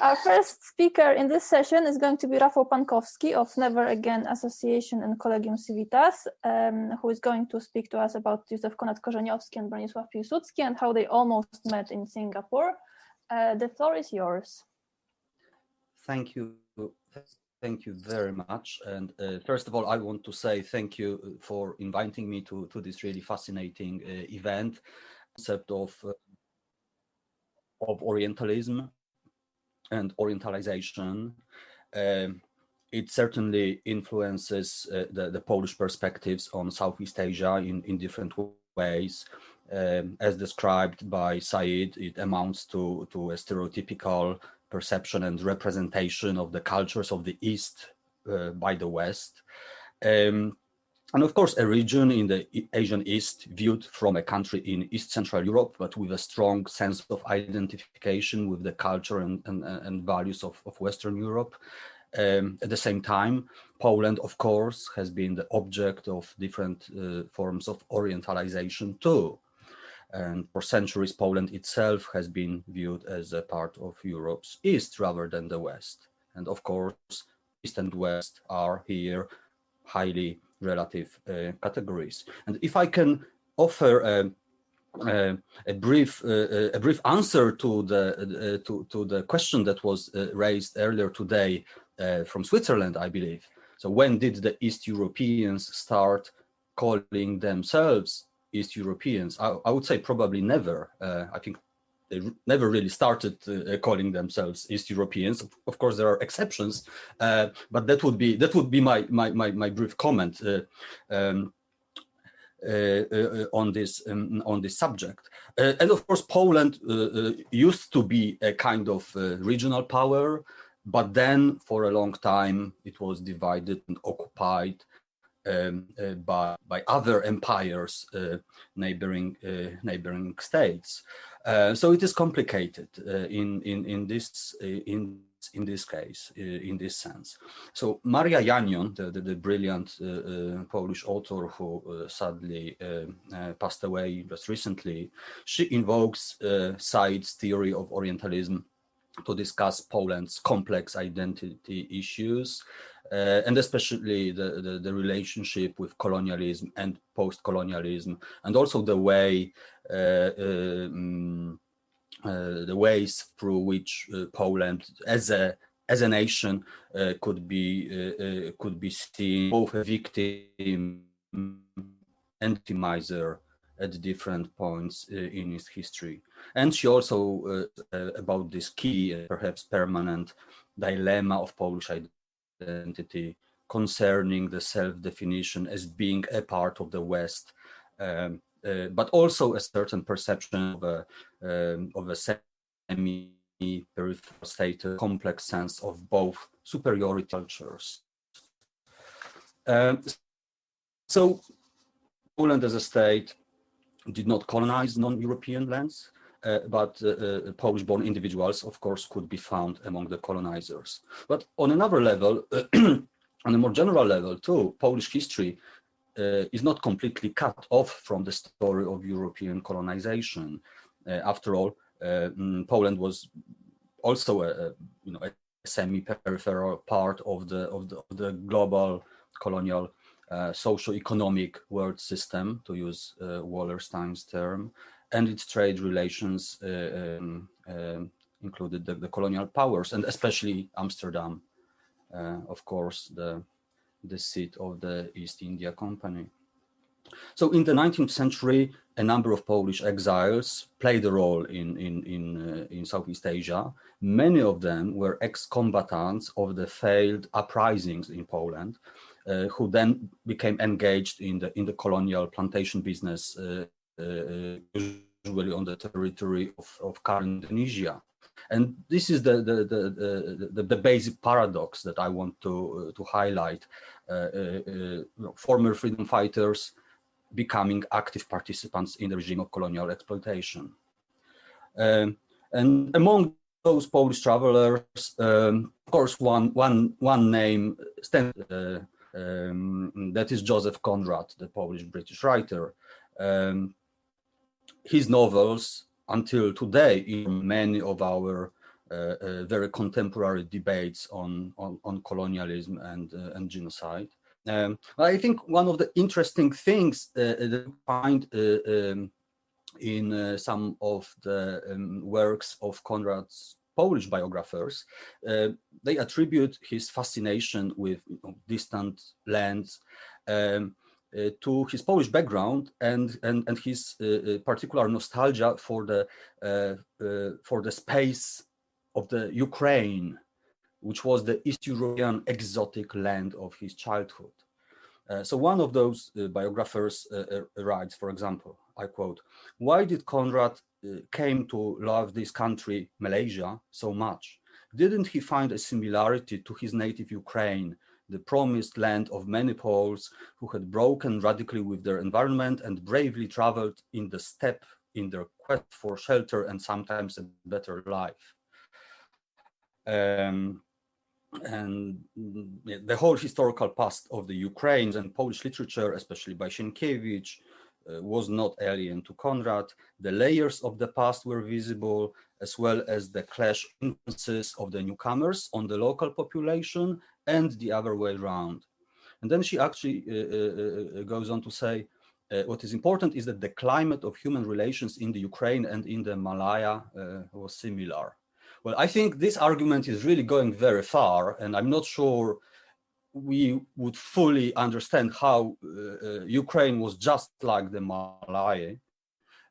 Our first speaker in this session is going to be Rafał Pankowski of Never Again Association and Collegium Civitas, who is going to speak to us about Joseph Conrad Korzeniowski and Bronisław Piłsudski and how they almost met in Singapore. The floor is yours. Thank you. Thank you very much. And first of all, I want to say thank you for inviting me to this really fascinating event. Concept of Orientalism and Orientalization. It certainly influences the Polish perspectives on Southeast Asia in different ways. As described by Said, it amounts to a stereotypical perception and representation of the cultures of the East by the West. And of course, a region in the Asian East viewed from a country in East Central Europe, but with a strong sense of identification with the culture and values of Western Europe. At the same time, Poland, of course, has been the object of different forms of Orientalization too. And for centuries, Poland itself has been viewed as a part of Europe's East rather than the West. And of course, East and West are here highly relative categories. And if I can offer a brief answer to the question that was raised earlier today from Switzerland, I believe. So when did the East Europeans start calling themselves East Europeans? I would say probably never. I think they never really started calling themselves East Europeans. Of course, there are exceptions, but that would be my brief comment on this subject. And of course, Poland used to be a kind of regional power, but then for a long time it was divided and occupied by other empires, neighboring states. So it is complicated in this case, in this sense. So Maria Janion, the brilliant Polish author who sadly passed away just recently, she invokes Said's theory of Orientalism to discuss Poland's complex identity issues, and especially the relationship with colonialism and post-colonialism, and also the ways through which Poland, as a nation, could be seen both a victim and victimizer at different points in its history. And she also about this key, perhaps permanent dilemma of Polish identity concerning the self-definition as being a part of the West, but also a certain perception of a semi-peripheral state, a complex sense of both superiority cultures. So Poland as a state did not colonize non-European lands, but Polish-born individuals, of course, could be found among the colonizers. But on another level, on a more general level too, Polish history is not completely cut off from the story of European colonization. After all, Poland was also a semi-peripheral part of the global colonial socio-economic world system, to use Wallerstein's term, and its trade relations included the colonial powers, and especially Amsterdam, of course, the seat of the East India Company. So in the 19th century, a number of Polish exiles played a role in Southeast Asia. Many of them were ex-combatants of the failed uprisings in Poland, who then became engaged in the colonial plantation business, usually on the territory of current Indonesia. And this is the basic paradox that I want to highlight. Former freedom fighters becoming active participants in the regime of colonial exploitation. And among those Polish travelers, of course, one name stands, that is Joseph Conrad, the Polish-British writer. His novels, until today, in many of our very contemporary debates on colonialism and genocide. I think one of the interesting things that you find in some of the works of Conrad's Polish biographers, they attribute his fascination with distant lands to his Polish background and his particular nostalgia for the space of the Ukraine, which was the East European exotic land of his childhood. So one of those biographers writes, for example, I quote, "Why did Conrad came to love this country, Malaysia, so much? Didn't he find a similarity to his native Ukraine, the promised land of many Poles who had broken radically with their environment and bravely traveled in the steppe in their quest for shelter and sometimes a better life?" And the whole historical past of the Ukraine and Polish literature, especially by Sienkiewicz, was not alien to Conrad. The layers of the past were visible, as well as the clash influences of the newcomers on the local population and the other way around. And then she actually goes on to say, what is important is that the climate of human relations in the Ukraine and in the Malaya was similar. Well, I think this argument is really going very far, and I'm not sure we would fully understand how Ukraine was just like the Malaya.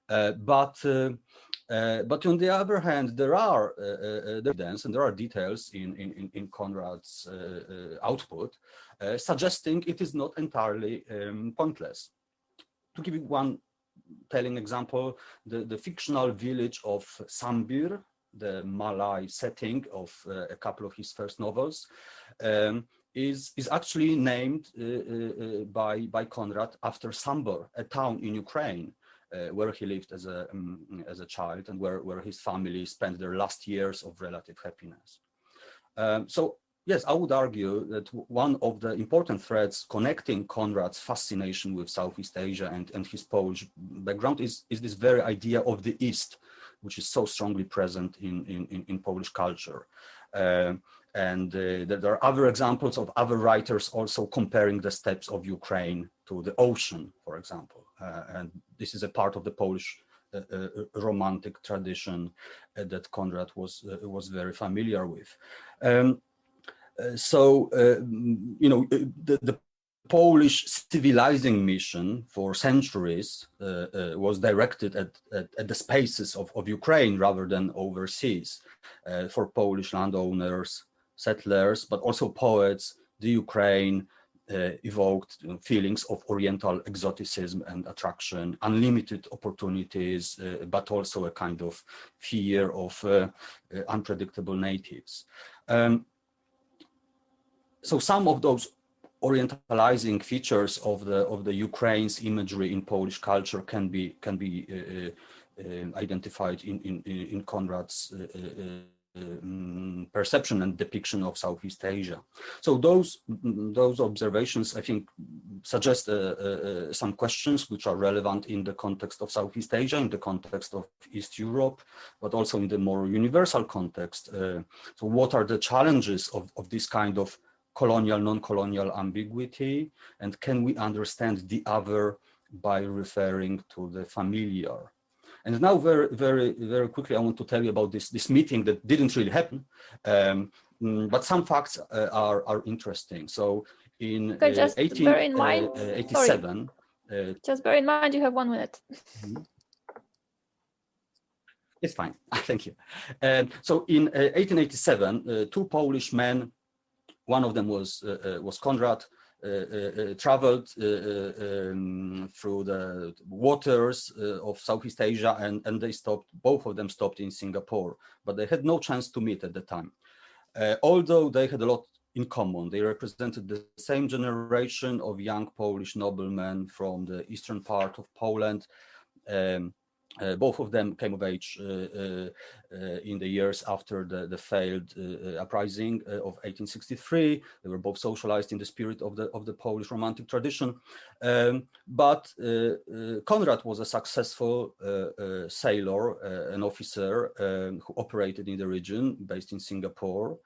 But on the other hand, there are evidence and there are details in Conrad's output suggesting it is not entirely pointless. To give you one telling example, the fictional village of Sambir, the Malay setting of a couple of his first novels, is actually named by Conrad after Sambor, a town in Ukraine, where he lived as a child and where his family spent their last years of relative happiness. So yes, I would argue that one of the important threads connecting Conrad's fascination with Southeast Asia and his Polish background is this very idea of the East, which is so strongly present in Polish culture. And there are other examples of other writers also comparing the steppes of Ukraine to the ocean, for example. And this is a part of the Polish romantic tradition that Conrad was very familiar with. The Polish civilizing mission for centuries was directed at the spaces of Ukraine rather than overseas. For Polish landowners, settlers, but also poets, the Ukraine evoked feelings of Oriental exoticism and attraction, unlimited opportunities, but also a kind of fear of unpredictable natives. So some of those orientalizing features of the Ukraine's imagery in Polish culture can be identified in Conrad's perception and depiction of Southeast Asia. So those observations, I think, suggest some questions which are relevant in the context of Southeast Asia, in the context of East Europe, but also in the more universal context. So what are the challenges of this kind of colonial, non-colonial ambiguity, and can we understand the other by referring to the familiar? And now very, very, very quickly, I want to tell you about this meeting that didn't really happen, but some facts are interesting. So in 1887... just bear in mind you have 1 minute. It's fine, thank you. So in 1887, two Polish men, one of them was Conrad, traveled through the waters of Southeast Asia, and they stopped. Both of them stopped in Singapore, but they had no chance to meet at the time. Although they had a lot in common, they represented the same generation of young Polish noblemen from the eastern part of Poland, Both of them came of age in the years after the failed uprising of 1863. They were both socialized in the spirit of the Polish Romantic tradition. But Conrad was a successful sailor, an officer who operated in the region, based in Singapore.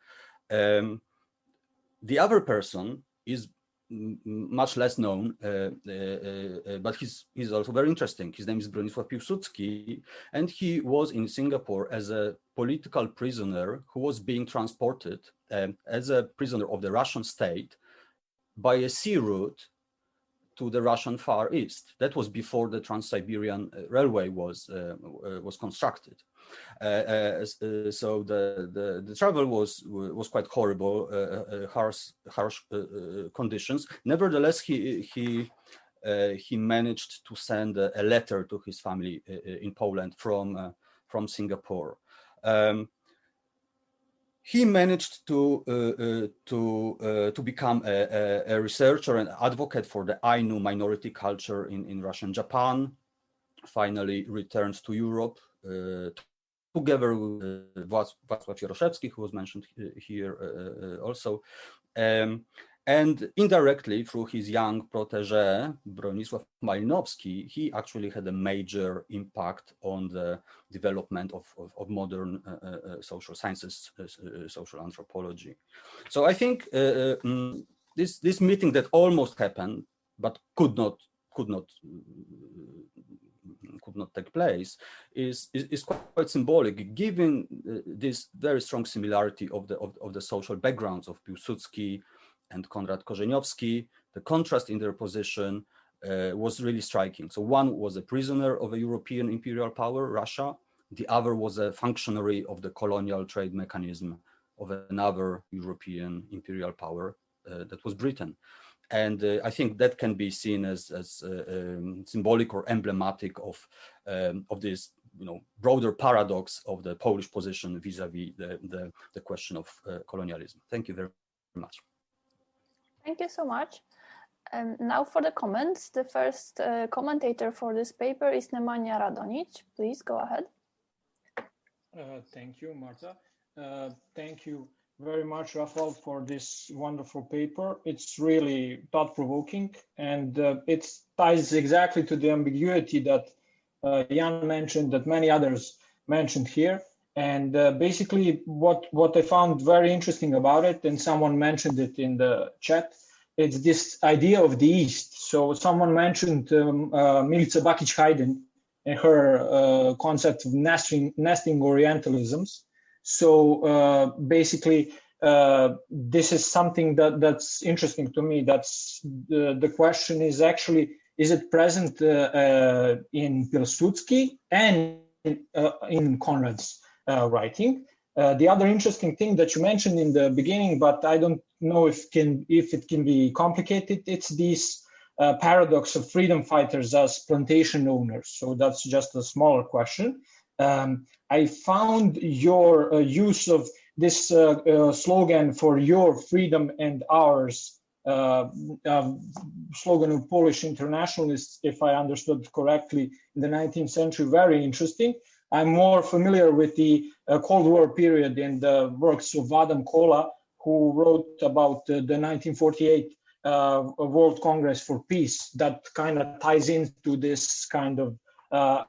The other person is much less known, but he's also very interesting. His name is Bronisław Piłsudski, and he was in Singapore as a political prisoner who was being transported as a prisoner of the Russian state by a sea route to the Russian Far East. That was before the Trans-Siberian Railway was constructed. So the travel was quite horrible, harsh conditions. Nevertheless, he managed to send a letter to his family in Poland from Singapore. He managed to become a researcher and advocate for the Ainu minority culture in Russian Japan. Finally returned to Europe together with Wacław Jaroszewski, who was mentioned here also. And indirectly, through his young protege, Bronisław Malinowski, he actually had a major impact on the development of modern social sciences, social anthropology. So I think this meeting that almost happened, but could not take place, is quite symbolic, given this very strong similarity of the social backgrounds of Piłsudski and Conrad Korzeniowski. The contrast in their position was really striking. So one was a prisoner of a European imperial power, Russia. The other was a functionary of the colonial trade mechanism of another European imperial power, that was Britain. And I think that can be seen as symbolic or emblematic of this, broader paradox of the Polish position vis-a-vis the question of colonialism. Thank you very much. Thank you so much. Now for the comments. The first commentator for this paper is Nemanja Radonic. Please go ahead. Thank you, Marta. Thank you very much, Rafal, for this wonderful paper. It's really thought-provoking, and it ties exactly to the ambiguity that Jan mentioned, that many others mentioned here. And basically what I found very interesting about it, and someone mentioned it in the chat, it's this idea of the East. So someone mentioned Milica Bakić-Haydn and her concept of nesting Orientalisms. So basically, this is something that's interesting to me. That's the question is actually, is it present in Pilsudski and in Conrad's writing? The other interesting thing that you mentioned in the beginning, but I don't know if it can be complicated, it's this paradox of freedom fighters as plantation owners. So that's just a smaller question. I found your use of this slogan for your freedom and ours, slogan of Polish internationalists, if I understood correctly, in the 19th century, very interesting. I'm more familiar with the Cold War period and the works of Adam Kola, who wrote about the 1948 World Congress for Peace, that kind of ties into this kind of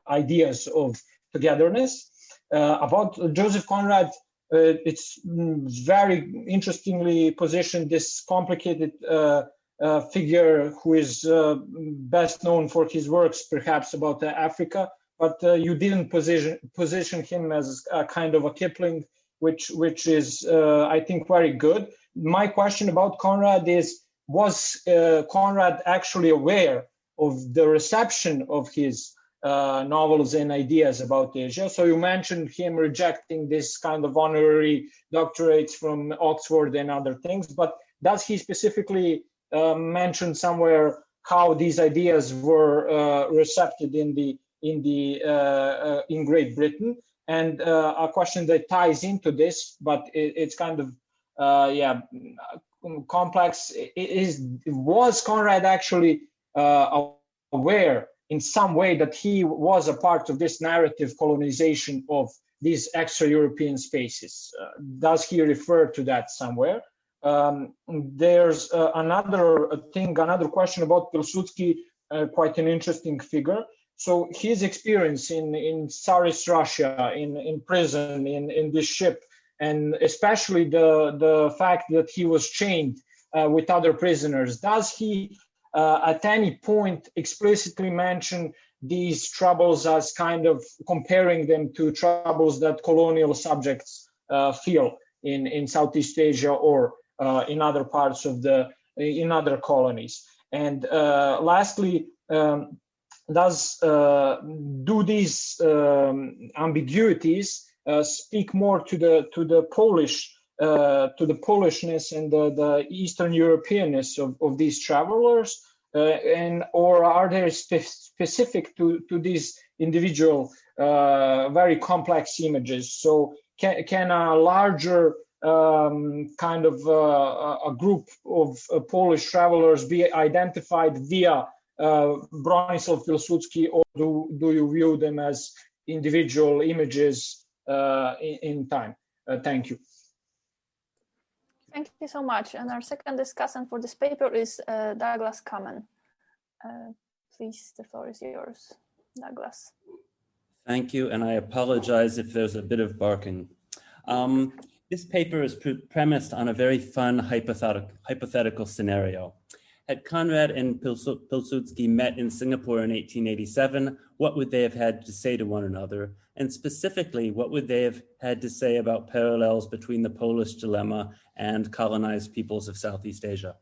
ideas of togetherness. About Joseph Conrad, it's very interestingly positioned, this complicated figure who is best known for his works, perhaps about Africa, but you didn't position him as a kind of a Kipling, which is, I think, very good. My question about Conrad is, was Conrad actually aware of the reception of his novels and ideas about Asia? So you mentioned him rejecting this kind of honorary doctorates from Oxford and other things, but does he specifically mention somewhere how these ideas were recepted in Great Britain? And a question that ties into this, but it's kind of complex, was Conrad actually aware in some way that he was a part of this narrative colonization of these extra-European spaces. Does he refer to that somewhere? There's another question about Pilsudski, quite an interesting figure. So his experience in Tsarist Russia, in prison, in this ship, and especially the fact that he was chained with other prisoners, does he at any point explicitly mention these troubles as kind of comparing them to troubles that colonial subjects feel in Southeast Asia or in other parts of in other colonies? And lastly, do these ambiguities speak more to the Polishness and the Eastern Europeanness of these travelers, or are they specific to these individual very complex images? So can a larger kind of a group of Polish travelers be identified via Bronisław Pilsudski, or do you view them as individual images in time? Thank you. Thank you so much. And our second discussant for this paper is Douglas Kamen. Please, the floor is yours, Douglas. Thank you, and I apologize if there's a bit of barking. This paper is premised on a very fun hypothetical scenario. Had Conrad and Pilsudski met in Singapore in 1887, what would they have had to say to one another? And specifically, what would they have had to say about parallels between the Polish dilemma and colonized peoples of Southeast Asia?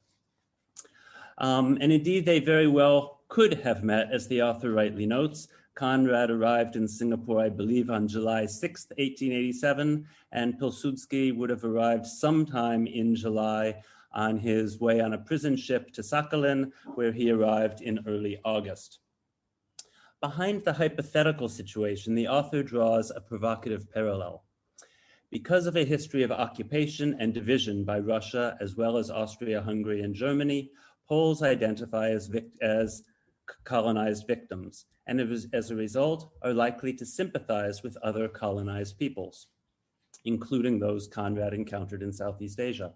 And indeed, they very well could have met, as the author rightly notes. Conrad arrived in Singapore, I believe, on July 6th, 1887, and Pilsudski would have arrived sometime in July on his way on a prison ship to Sakhalin, where he arrived in early August. Behind the hypothetical situation, the author draws a provocative parallel. Because of a history of occupation and division by Russia, as well as Austria, Hungary, and Germany, Poles identify as colonized victims, and as a result are likely to sympathize with other colonized peoples, including those Conrad encountered in Southeast Asia.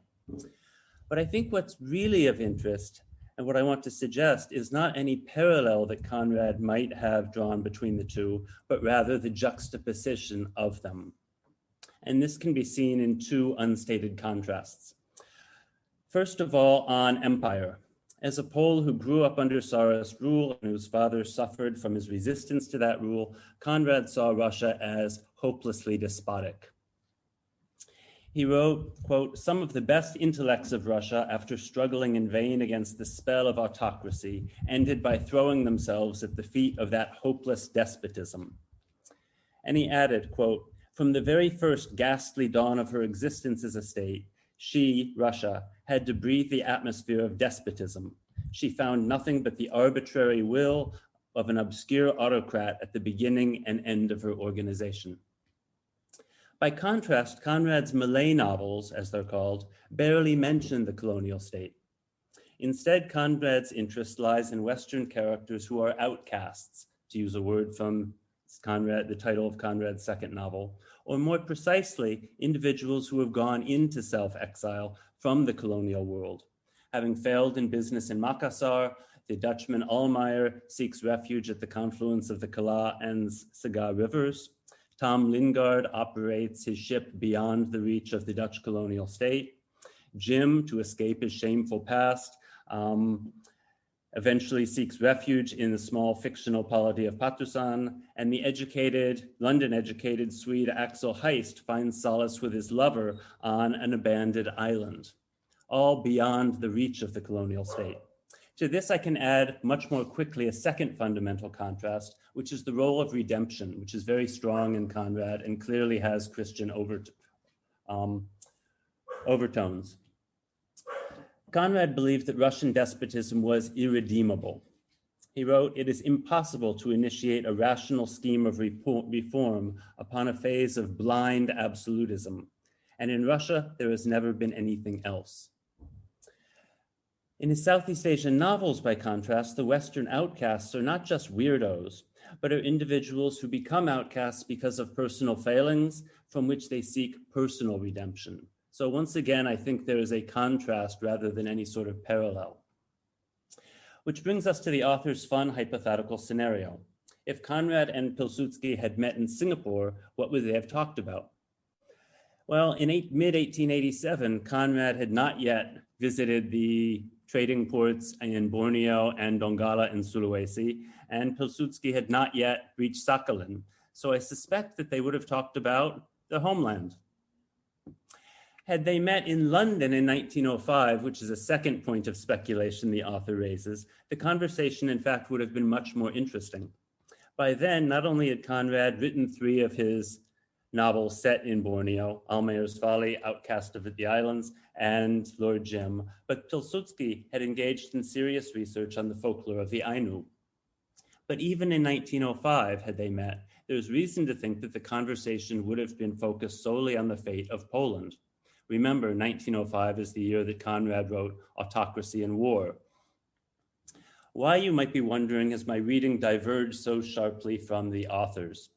But I think what's really of interest, and what I want to suggest, is not any parallel that Conrad might have drawn between the two, but rather the juxtaposition of them. And this can be seen in two unstated contrasts. First of all, on empire. As a Pole who grew up under Tsarist rule and whose father suffered from his resistance to that rule, Conrad saw Russia as hopelessly despotic. He wrote, quote, "Some of the best intellects of Russia, after struggling in vain against the spell of autocracy, ended by throwing themselves at the feet of that hopeless despotism." And he added, quote, "From the very first ghastly dawn of her existence as a state, she, Russia, had to breathe the atmosphere of despotism. She found nothing but the arbitrary will of an obscure autocrat at the beginning and end of her organization." By contrast, Conrad's Malay novels, as they're called, barely mention the colonial state. Instead, Conrad's interest lies in Western characters who are outcasts, to use a word from Conrad, the title of Conrad's second novel, or more precisely, individuals who have gone into self-exile from the colonial world. Having failed in business in Makassar, the Dutchman Almayer seeks refuge at the confluence of the Kala and Saga rivers. Tom Lingard operates his ship beyond the reach of the Dutch colonial state. Jim, to escape his shameful past, eventually seeks refuge in the small fictional polity of Patusan, and the London-educated Swede Axel Heist finds solace with his lover on an abandoned island, all beyond the reach of the colonial state. To this, I can add much more quickly a second fundamental contrast, which is the role of redemption, which is very strong in Conrad and clearly has Christian overtones. Conrad believed that Russian despotism was irredeemable. He wrote, "It is impossible to initiate a rational scheme of reform upon a phase of blind absolutism. And in Russia, there has never been anything else." In his Southeast Asian novels, by contrast, the Western outcasts are not just weirdos, but are individuals who become outcasts because of personal failings from which they seek personal redemption. So once again, I think there is a contrast rather than any sort of parallel. Which brings us to the author's fun hypothetical scenario. If Conrad and Pilsudski had met in Singapore, what would they have talked about? Well, in mid-1887, Conrad had not yet visited the trading ports in Borneo and Donggala in Sulawesi, and Pilsudski had not yet reached Sakhalin. So I suspect that they would have talked about their homeland. Had they met in London in 1905, which is a second point of speculation the author raises, the conversation, in fact, would have been much more interesting. By then, not only had Conrad written 3 of his novels set in Borneo, Almayer's Folly, Outcast of the Islands, and Lord Jim, but Pilsudski had engaged in serious research on the folklore of the Ainu. But even in 1905, had they met, there's reason to think that the conversation would have been focused solely on the fate of Poland. Remember, 1905 is the year that Conrad wrote Autocracy and War. Why, you might be wondering, has my reading diverged so sharply from the author's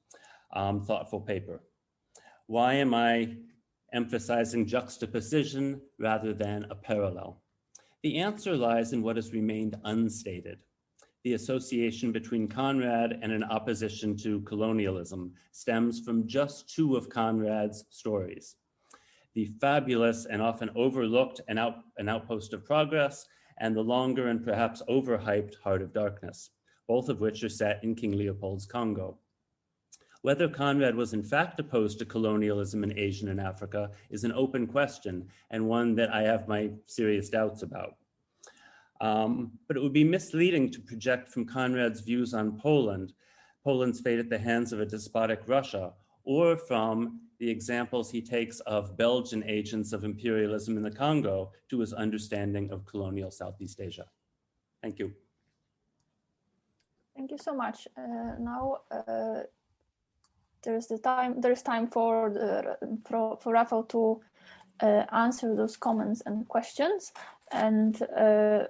thoughtful paper? Why am I emphasizing juxtaposition rather than a parallel? The answer lies in what has remained unstated. The association between Conrad and an opposition to colonialism stems from just 2 of Conrad's stories: the fabulous and often overlooked An Outpost of Progress, and the longer and perhaps overhyped Heart of Darkness, both of which are set in King Leopold's Congo. Whether Conrad was in fact opposed to colonialism in Asia and Africa is an open question, and one that I have my serious doubts about. But it would be misleading to project from Conrad's views on Poland's fate at the hands of a despotic Russia, or from the examples he takes of Belgian agents of imperialism in the Congo to his understanding of colonial Southeast Asia. Thank you. Thank you so much. Now there's time for Rafał to answer those comments and questions. And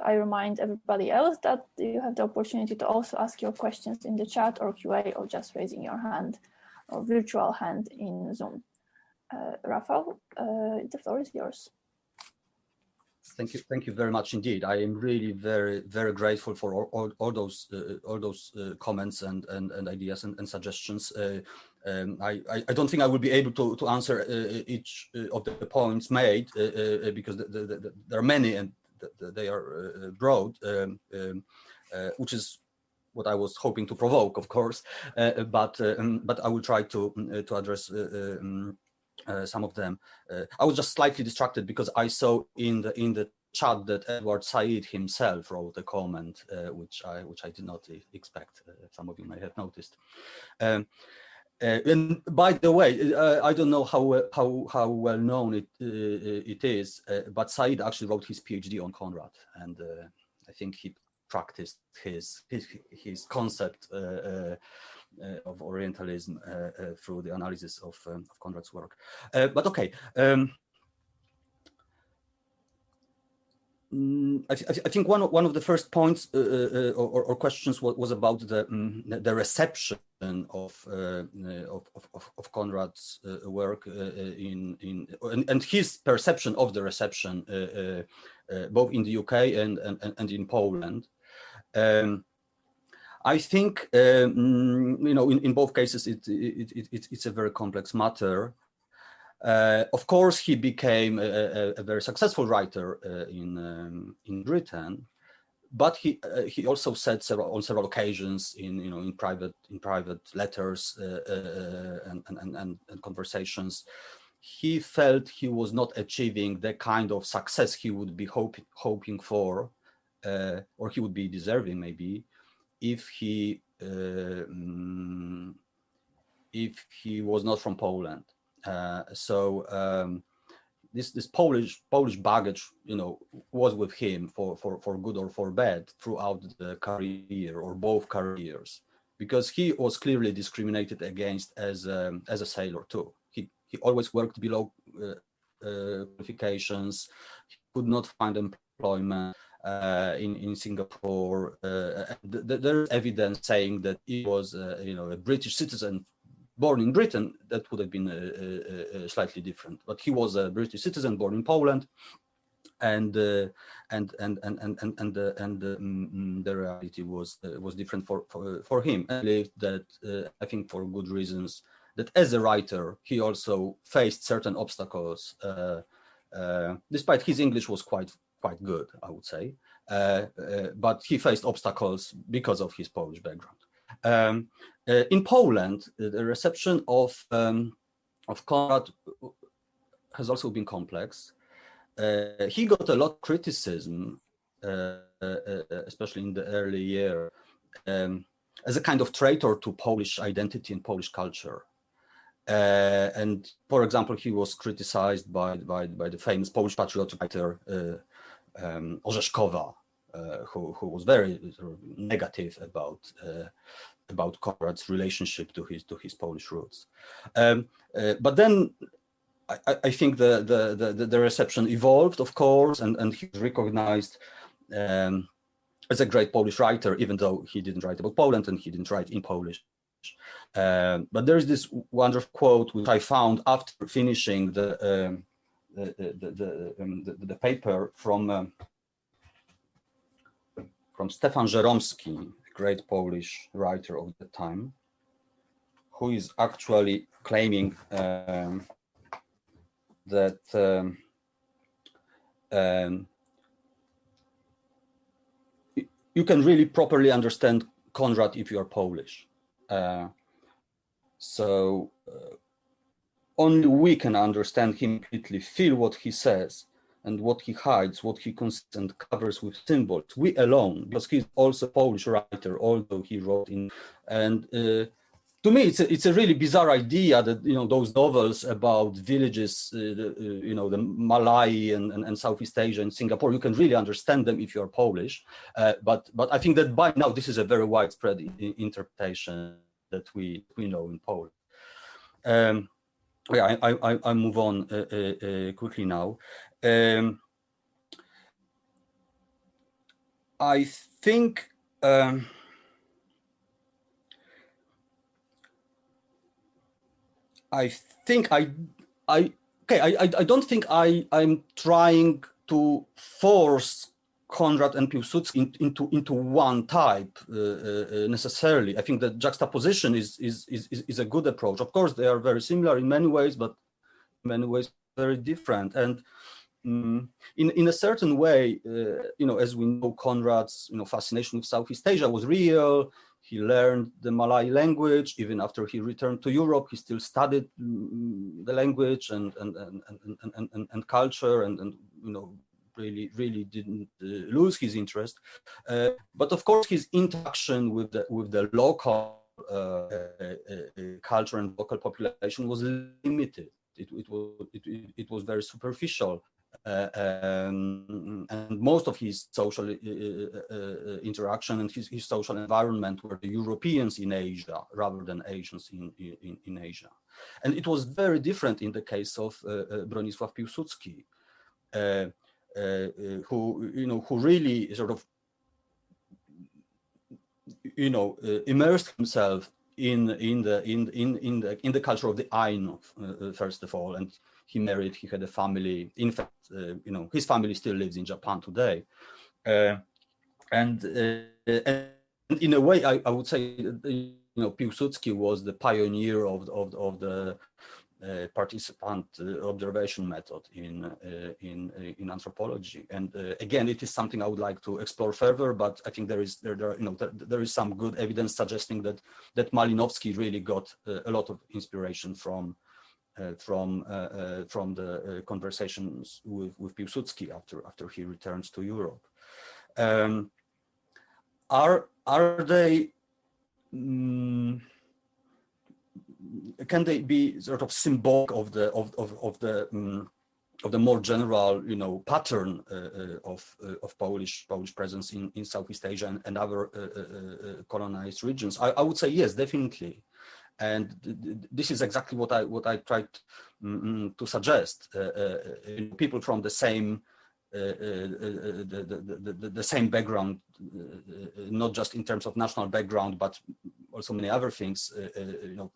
I remind everybody else that you have the opportunity to also ask your questions in the chat or QA, or just raising your hand or virtual hand in Zoom. Rafał, the floor is yours. Thank you very much indeed. I am really very grateful for all those comments and ideas and suggestions. I don't think I will be able to answer each of the points made because there are many and they are broad, which is what I was hoping to provoke, of course. But I will try to address some of them. I was just slightly distracted because I saw in the chat that Edward Said himself wrote a comment, which I did not expect. Some of you may have noticed. And by the way, I don't know how well known it is, but Said actually wrote his PhD on Conrad, and I think he practiced his concept of Orientalism through the analysis of Conrad's work. But okay, I think one of the first points or questions was about the reception of Conrad's work and his perception of the reception both in the UK and in Poland. I think in both cases it's a very complex matter. Of course, he became a very successful writer in Britain, but he also said on several occasions in private letters and conversations, he felt he was not achieving the kind of success he would be hoping for, or he would be deserving maybe, if he was not from Poland. So this Polish baggage, was with him for good or for bad throughout the career or both careers, because he was clearly discriminated against as a sailor too. He always worked below qualifications. He could not find employment. in Singapore. There's evidence saying that he was, a British citizen born in Britain. That would have been slightly different, but he was a British citizen born in Poland, and the reality was different for him. I believe that, I think for good reasons, that as a writer he also faced certain obstacles. Despite his English was quite good, I would say, but he faced obstacles because of his Polish background. In Poland, the reception of Conrad has also been complex. He got a lot of criticism, especially in the early year, as a kind of traitor to Polish identity and Polish culture. And for example, he was criticized by the famous Polish patriotic writer Orzeszkowa, who was very negative about Conrad's relationship to his Polish roots. But then I think the reception evolved, of course, and he was recognized as a great Polish writer, even though he didn't write about Poland and he didn't write in Polish. But there is this wonderful quote which I found after finishing the paper from Stefan Żeromski, a great Polish writer of the time, who is actually claiming that you can really properly understand Conrad if you are Polish. So only we can understand him completely, feel what he says and what he hides, what he conceals and covers with symbols. We alone, because he's also a Polish writer, although he wrote in, and to me, it's a really bizarre idea that, those novels about villages, the Malay and Southeast Asia and Singapore, you can really understand them if you're Polish. But I think that by now, this is a very widespread interpretation that we know in Poland. I move on quickly now. I think I don't think I'm trying to force Conrad and Piłsudski into one type necessarily. I think that juxtaposition is a good approach. Of course, they are very similar in many ways, but in many ways very different. And in a certain way, as we know, Conrad's fascination with Southeast Asia was real. He learned the Malay language. Even after he returned to Europe, he still studied the language and culture, and really didn't lose his interest. But of course, his interaction with the local culture and local population was limited. It was very superficial. And most of his social interaction and his social environment were the Europeans in Asia rather than Asians in Asia. And it was very different in the case of Bronisław Piłsudski, who really sort of immersed himself in the culture of the Ain, first of all, and he married. He had a family. In fact, his family still lives in Japan today, and in a way, I would say, Piłsudski was the pioneer of the participant observation method in anthropology. And again, it is something I would like to explore further. But I think there is some good evidence suggesting that Malinowski really got a lot of inspiration from the conversations with Piłsudski after he returns to Europe. Are they? Can they be sort of symbolic of the more general, pattern of Polish presence in Southeast Asia and other colonized regions? I would say yes, definitely. And this is exactly what I tried to suggest. People from the same the same background, not just in terms of national background, but also many other things.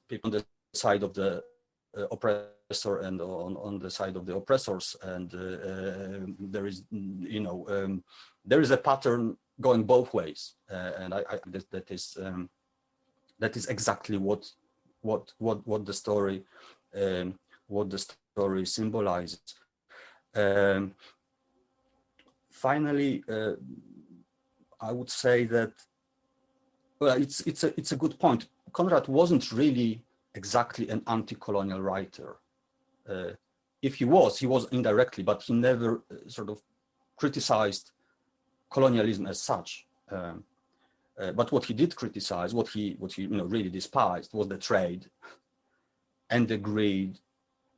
People on the side of the oppressor and on the side of the oppressors, and there is, there is a pattern going both ways, and I that is exactly what the story symbolizes. Finally, I would say that, well, it's a good point. Conrad wasn't really exactly an anti-colonial writer. If he was indirectly, but he never sort of criticized colonialism as such. But what he did criticize, what he really despised, was the trade and the greed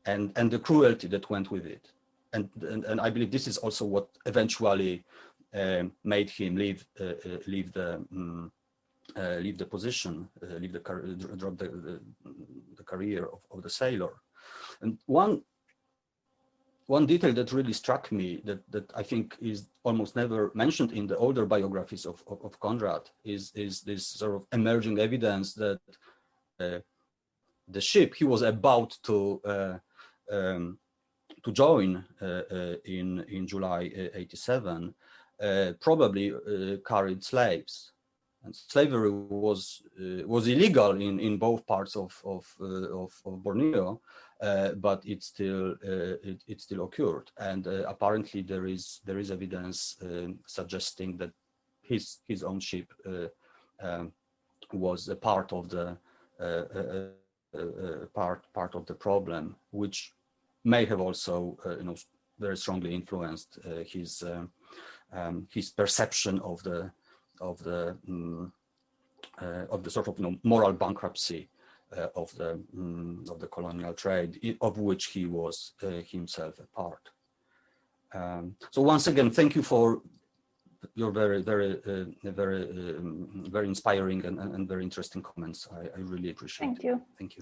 and the cruelty that went with it. And I believe this is also what eventually made him leave the position, drop the career of the sailor. And one detail that really struck me, that I think is almost never mentioned in the older biographies of Conrad, is this sort of emerging evidence that the ship he was about to join in July '87 probably carried slaves. And slavery was illegal in both parts of Borneo, but it still occurred. And apparently there is evidence suggesting that his own ship was a part of the part of the problem, which may have also very strongly influenced his perception of the sort of moral bankruptcy of the colonial trade, of which he was himself a part. So once again, thank you for your very inspiring and very interesting comments. I really appreciate it. Thank you. Thank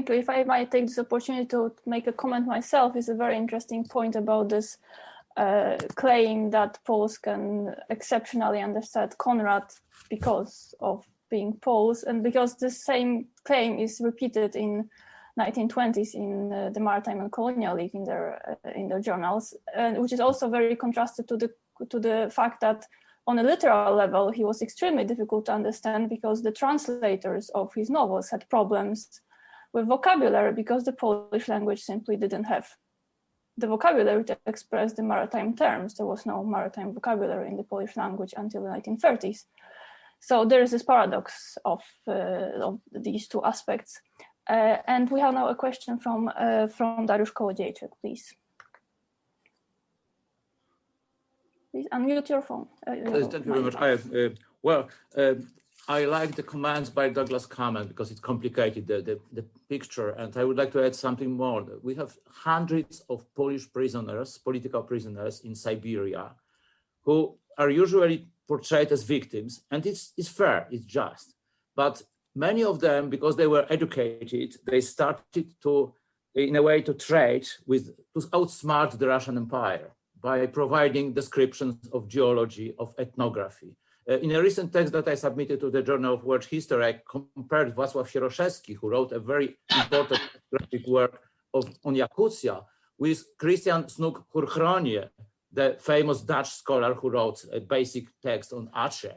you. If I might take this opportunity to make a comment myself, is a very interesting point about this claim that Poles can exceptionally understand Conrad because of being Poles, and because the same claim is repeated in 1920s in the Maritime and Colonial League in their journals, which is also very contrasted to the fact that on a literal level he was extremely difficult to understand, because the translators of his novels had problems with vocabulary, because the Polish language simply didn't have the vocabulary to express the maritime terms. There was no maritime vocabulary in the Polish language until the 1930s. So there is this paradox of these two aspects. And we have now a question from Dariusz Kołodziejczyk, please. Please unmute your phone. Thank you very much. I like the comments by Douglas Comment because it complicated the picture, and I would like to add something more. We have hundreds of Polish prisoners, political prisoners in Siberia, who are usually portrayed as victims, and it's fair, it's just. But many of them, because they were educated, they started to, in a way, to trade to outsmart the Russian Empire by providing descriptions of geology, of ethnography. In a recent text that I submitted to the Journal of World History, I compared Wacław Sieroszewski, who wrote a very important graphic work on Yakutia, with Christian Snuk-Hurchronie, the famous Dutch scholar who wrote a basic text on Aceh.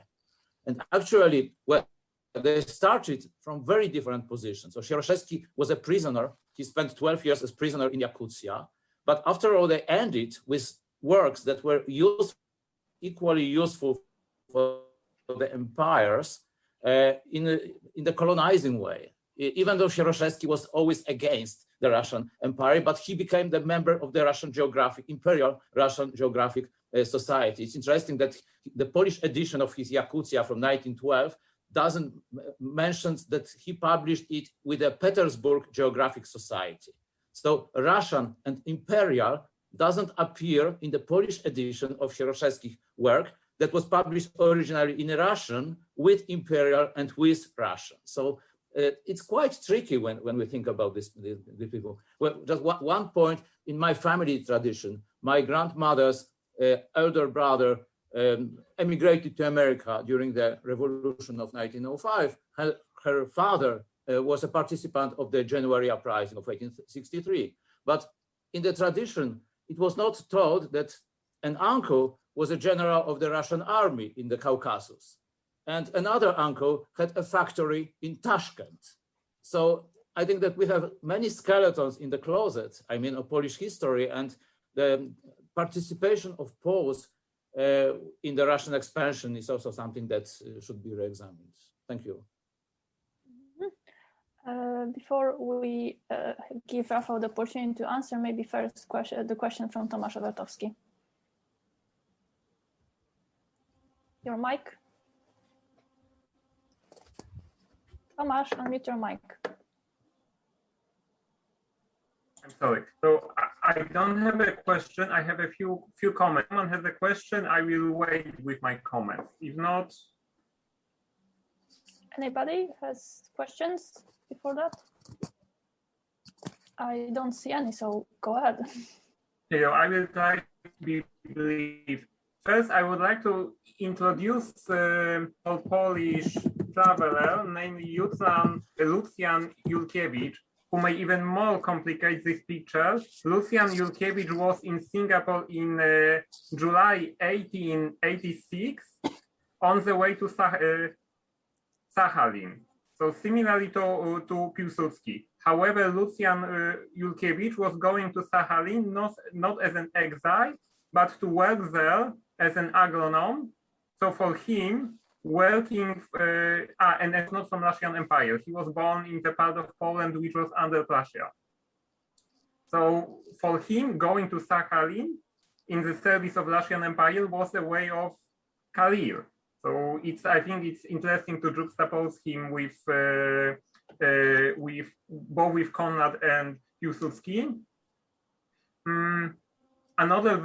And actually, well, they started from very different positions. So Sieroszewski was a prisoner. He spent 12 years as prisoner in Yakutia. But after all, they ended with works that were equally useful for the empires in the colonizing way. Even though Sieroszewski was always against the Russian Empire, but he became the member of the Imperial Russian Geographic Society. It's interesting that the Polish edition of his Yakutia from 1912 doesn't mention that he published it with the Petersburg Geographic Society. So Russian and Imperial doesn't appear in the Polish edition of Sieroszewski's work that was published originally in Russian with Imperial and with Russian. So it's quite tricky when we think about these people. Well, just one point, in my family tradition, my grandmother's elder brother emigrated to America during the Revolution of 1905. Her father was a participant of the January uprising of 1863. But in the tradition, it was not taught that an uncle was a general of the Russian army in the Caucasus, and another uncle had a factory in Tashkent. So I think that we have many skeletons in the closet, I mean, of Polish history, and the participation of Poles in the Russian expansion is also something that should be re-examined. Thank you. Before we give Rafał the opportunity to answer, maybe first the question from Tomasz Obertowski. Your mic. Tomasz, unmute your mic. I'm sorry. So I don't have a question. I have a few comments. Someone has a question. I will wait with my comments. If not, anybody has questions before that? I don't see any, so go ahead. Yeah, I will try to be brief. First, I would like to introduce a Polish traveler named Lucjan Julkiewicz, who may even more complicate this picture. Lucjan Julkiewicz was in Singapore in July 1886 on the way to Sakhalin. So similarly to Pilsudski. However, Lucjan Julkiewicz was going to Sakhalin not as an exile, but to work there as an agronome. So for him, working, and it's not from Russian Empire. He was born in the part of Poland which was under Prussia. So for him, going to Sakhalin in the service of Russian Empire was a way of career. So I think it's interesting to juxtapose him with both with Conrad and Piłsudski. Another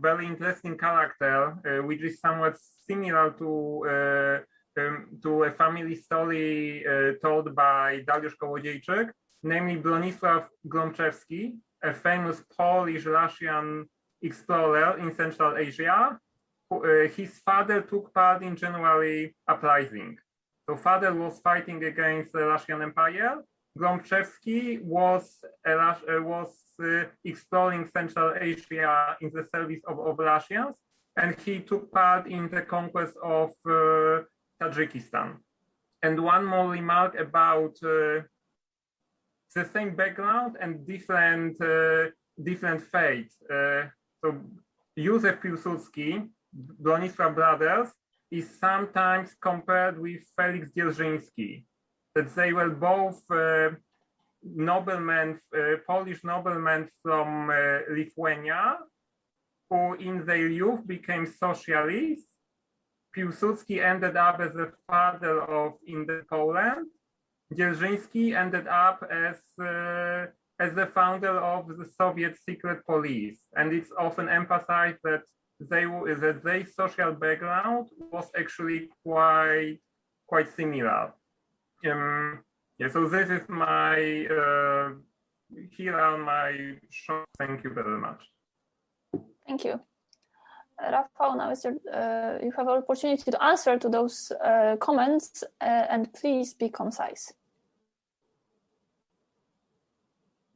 very interesting character, which is somewhat similar to a family story told by Dariusz Kołodziejczyk, namely Bronisław Glączewski, a famous Polish-Russian explorer in Central Asia. His father took part in January uprising. So father was fighting against the Russian Empire. Glączewski was exploring Central Asia in the service of Russians, and he took part in the conquest of Tajikistan. And one more remark about the same background and different fate. So Józef Piłsudski, Bronisław brothers, is sometimes compared with Felix Dzierżyński, that they were both noblemen, Polish noblemen from Lithuania, who in their youth became socialists. Piłsudski ended up as the father of Independent Poland. Dzierżyński ended up as the founder of the Soviet secret police, and it's often emphasized that their social background was actually quite similar. Yeah, so this is my here are my shots. Thank you very much. Thank you. Rafał, now you have an opportunity to answer to those comments, and please be concise.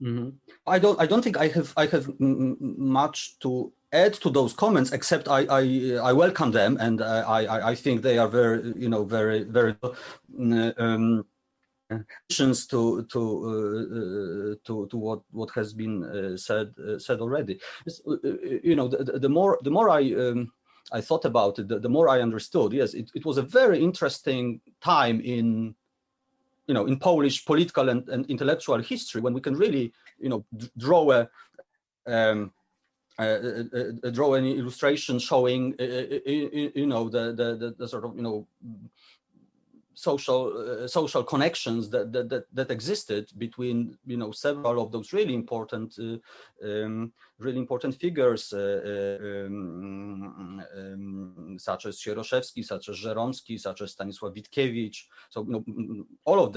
Mm-hmm. I don't think I have much to add to those comments, except I welcome them, and I think they are very very to what has been said already. The more I thought about it, the more I understood. Yes, it was a very interesting time in Polish political and intellectual history, when we can really draw an illustration showing the sort of social connections that existed between several of those really important figures such as Sieroszewski, such as Żeromski, such as Stanisław Witkiewicz. So all of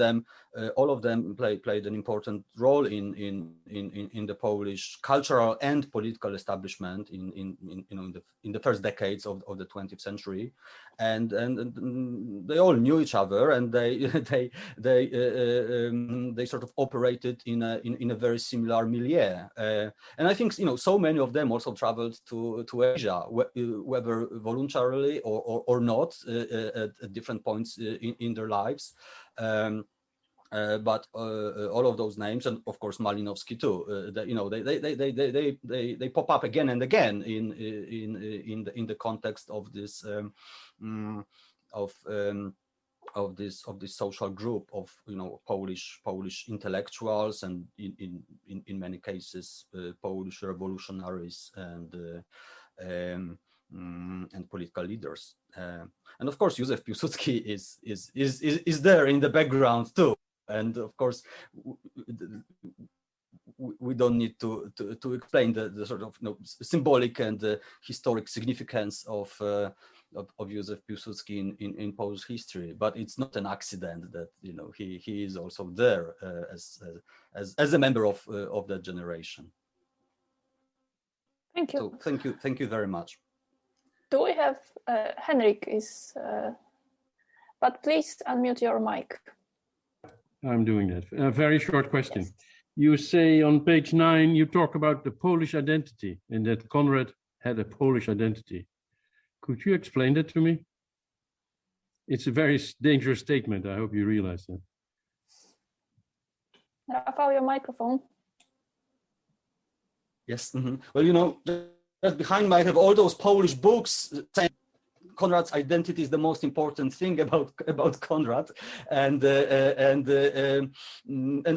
them played an important role in the Polish cultural and political establishment in the first decades of the 20th century, and they all knew each other, and they sort of operated in a very similar milieu. And I think so many of them also traveled to Asia, whether voluntarily or not, at different points in their lives. But all of those names, and of course Malinowski too, they pop up again and again in the context of this of this social group of Polish intellectuals, and in many cases Polish revolutionaries and political leaders, and of course Józef Piłsudski is there in the background too. And of course, we don't need to explain the sort of symbolic and historic significance of Józef Piłsudski in Polish history. But it's not an accident that he is also there as a member of that generation. Thank you. So thank you very much. Do we have Henrik is? But please unmute your mic. I'm doing that. A very short question. You say on page 9, you talk about the Polish identity and that Conrad had a Polish identity. Could you explain that to me? It's a very dangerous statement. I hope you realize that. Rafał, your microphone. Yes. Mm-hmm. Well, just behind me I have all those Polish books saying Conrad's identity is the most important thing about Conrad, and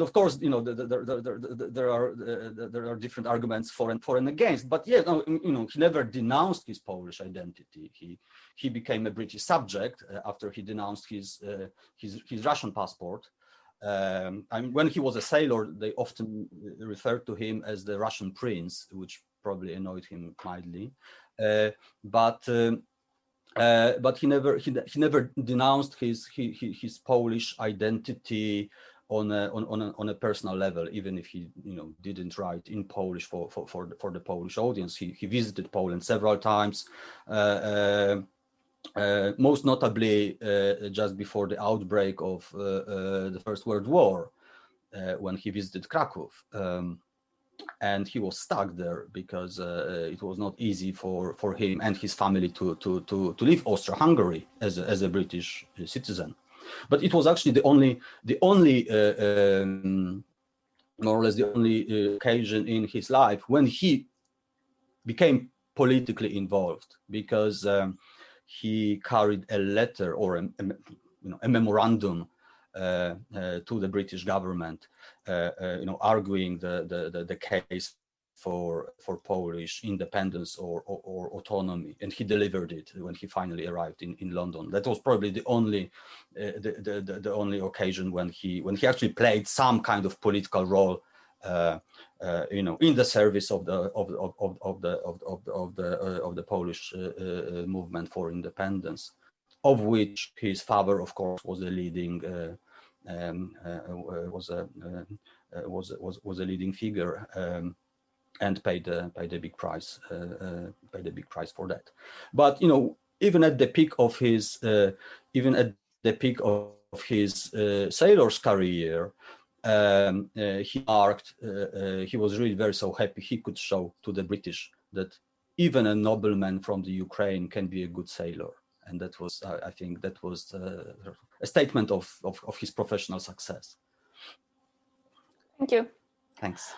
of course there are different arguments for and against, but yeah, he never denounced his Polish identity. He became a British subject after he denounced his Russian passport. When he was a sailor, they often referred to him as the Russian prince, which probably annoyed him mildly, but he never denounced his Polish identity on a personal level, even if he didn't write in Polish for the Polish audience. He visited Poland several times, most notably just before the outbreak of the First World War, when he visited Kraków. And he was stuck there because it was not easy for him and his family to leave Austria-Hungary as a British citizen. But it was actually the only more or less the only occasion in his life when he became politically involved, because he carried a letter or a memorandum to the British government, arguing the case for Polish independence or autonomy, and he delivered it when he finally arrived in London. That was probably the only occasion when he actually played some kind of political role, in the service of the Polish movement for independence, of which his father, of course, was a leading was a leading figure, and paid a big price for that. But even at the peak of his sailor's career, he was really very so happy he could show to the British that even a nobleman from the Ukraine can be a good sailor. And that was, I think, that was a statement of his professional success. Thank you. Thanks.